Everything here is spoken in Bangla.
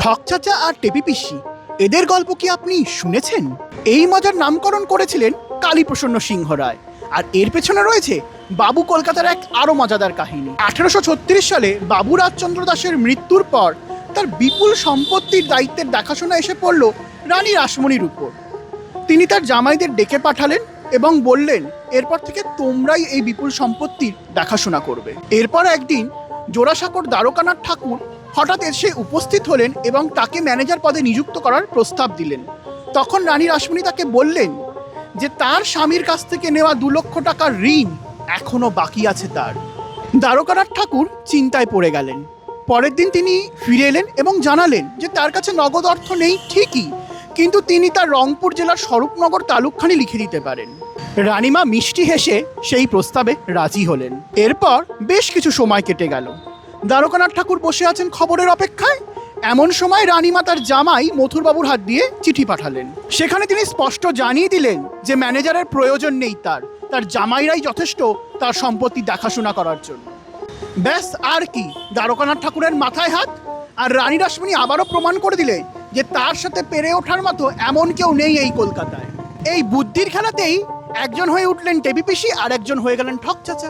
ঠক চাচা আর টেপি পিসি এদের গল্প কি আপনি শুনেছেন? এই মজার নামকরণ করেছিলেন কালীপ্রসন্ন সিংহ রায়। আর এর পেছনে রয়েছে বাবু কলকাতার এক আরো মজাদার কাহিনী। 1836 সালে বাবু রাজচন্দ্র দাসের মৃত্যুর পর তার বিপুল সম্পত্তির দায়িত্বের দেখাশোনা এসে পড়ল রানী রাসমণির উপর। তিনি তার জামাইদের ডেকে পাঠালেন এবং বললেন, এরপর থেকে তোমরাই এই বিপুল সম্পত্তির দেখাশোনা করবে। এরপর একদিন জোড়াসাঁকোর দ্বারকানাথ ঠাকুর হঠাৎ এসে উপস্থিত হলেন এবং তাকে ম্যানেজার পদে নিযুক্ত করার প্রস্তাব দিলেন। তখন রানী রাসমণি তাকে বললেন যে তার স্বামীর কাছ থেকে নেওয়া 2 লক্ষ টাকার ঋণ এখনো বাকি আছে তার। দ্বারকানাথ ঠাকুর চিন্তায় পড়ে গেলেন। পরের দিন তিনি ফিরে এলেন এবং জানালেন যে তার কাছে নগদ অর্থ নেই ঠিকই, কিন্তু তিনি তার রংপুর জেলার স্বরূপনগর তালুকখানি লিখে দিতে পারেন। রানীমা মিষ্টি হেসে সেই প্রস্তাবে রাজি হলেন। এরপর বেশ কিছু সময় কেটে গেল। দ্বারকানাথ ঠাকুর বসে আছেন খবরের অপেক্ষায়। এমন সময় রানীমা তার জামাই মথুরবাবুর হাত দিয়ে চিঠি পাঠালেন। সেখানে তিনি স্পষ্ট জানিয়ে দিলেন যে ম্যানেজারের প্রয়োজন নেই, তার জামাইরাই যথেষ্ট তার সম্পত্তি দেখাশোনা করার জন্য। ব্যাস, আর কি, দ্বারকানাথ ঠাকুরের মাথায় হাত। আর রানী রাসমণি আবারও প্রমাণ করে দিলেন যে তার সাথে পেরে ওঠার মতো এমন কেউ নেই এই কলকাতায়। এই বুদ্ধির খেলাতেই একজন হয়ে উঠলেন টেপি পিসি আর একজন হয়ে গেলেন ঠক চাচা।